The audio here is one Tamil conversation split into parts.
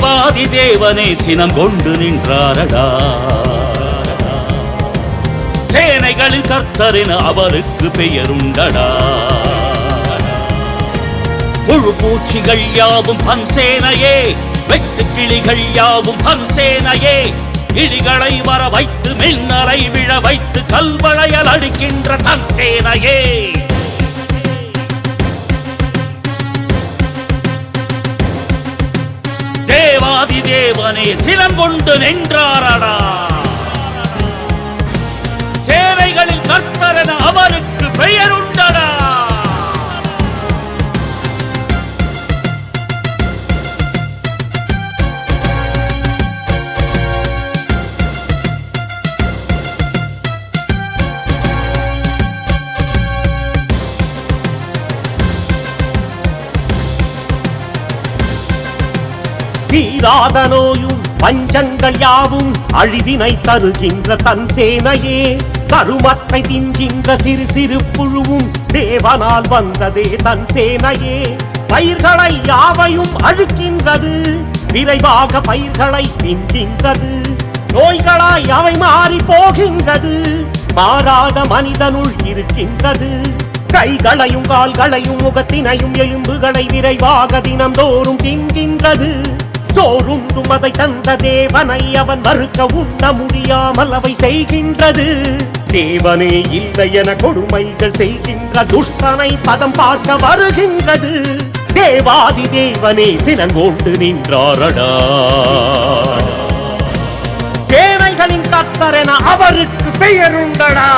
தேவாதி தேவனே சினம் கொண்டு நின்றாரடா. சேனைகளில் கர்த்தரின் அவருக்கு பெயருண்டடா. புழு பூச்சிகள் யாவும் தன் சேனையே, வெட்டு கிளிகள் யாவும் தன் சேனையே. இடிகளை வர வைத்து மின்னலை விழ வைத்து கல்வளையல் அடிக்கின்ற தன் சேனையே. தேவாதி தேவனே சினம் கொண்டு நின்றாரடா. சேனைகளில் கர்த்தரென அவருக்கு பெயருண்டடா. தீராத நோயும் பஞ்சங்கள் யாவும் அழிவினை தருகின்ற தன் சேனையே. கருமத்தை தின்கின்ற சிறு சிறு புழுவும் தேவனால் வந்ததே தன் சேனையே. பயிர்களை யாவையும் அழிக்கின்றது, விரைவாக பயிர்களை தின்கின்றது. நோய்களாய் அவை மாறி போகின்றது, மாறாத மனிதனுள் இருக்கின்றது. கைகளையும் கால்களையும் முகத்தினையும் எலும்புகளை விரைவாக தினந்தோறும் தின்கின்றது. சோறுண்டும் அதை தந்த தேவனை அவன் மறுக்க உண்ண முடியாமல் அவை செய்கின்றது. தேவனே இல்லை என கொடுமைகள் செய்கின்ற துஷ்டனை பதம் பார்க்க வருகின்றது. தேவாதி தேவனே சினங்கொண்டு நின்றாரடா. சேனைகளின் கர்த்தரென அவருக்கு பெயருண்டடா.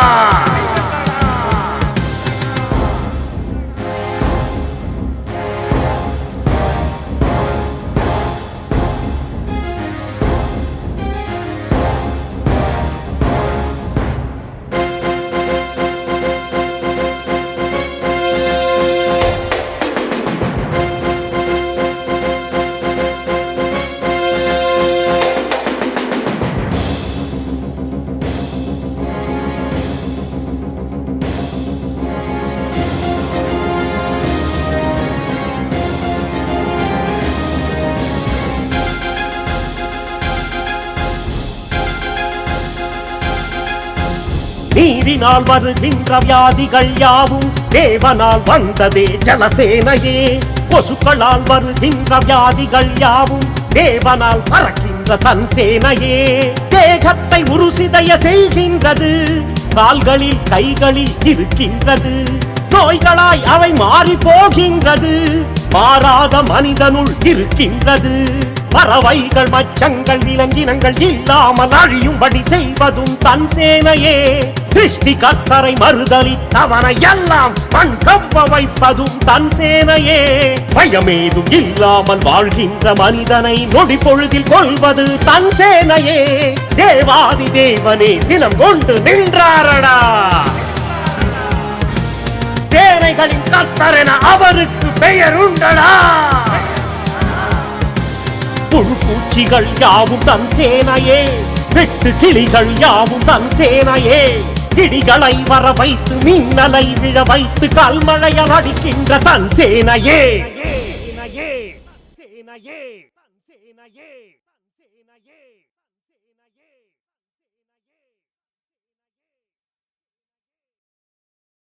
நீரினால் வருகின்ற வியாதிகள் யாவும் தேவனால் வந்ததே ஜலசேனையே. கொசுக்களால் வருகின்ற வியாதிகள் யாவும் தேவனால் பறக்கின்ற தன் சேனையே. தேகத்தை உருசிதைய செய்கின்றது, கால்களில் கைகளில் இருக்கின்றது. நோய்களாய் அவை மாறி போகின்றது, மாறாத மனிதனுள் இருக்கின்றது. பறவைகள் மச்சங்கள் விலங்கினங்கள் இல்லாமல் அழியும்படி செய்வதும் தன் சேனையே. சிருஷ்டி கர்த்தரை மறுதலித்தவனை எல்லாம் மண் கவ்வ வைப்பதும் தன் சேனையே. பயமேதும் இல்லாமல் வாழ்கின்ற மனிதனை நொடி பொழுதில் கொள்வது தன் சேனையே. தேவாதி தேவனே சினம் கொண்டு நின்றாரடா. சேனைகளின் கர்த்தரென அவருக்கு பெயருண்டடா. புழு பூச்சிகள் யாவும் தன் சேனையே, வெட்டு கிளிகள் யாவும் தன் சேனையே. இடிகளை வர வைத்து மின்னலை விழ வைத்து கல்மழையால் அடிக்கின்ற தன் சேனையே. சேனையே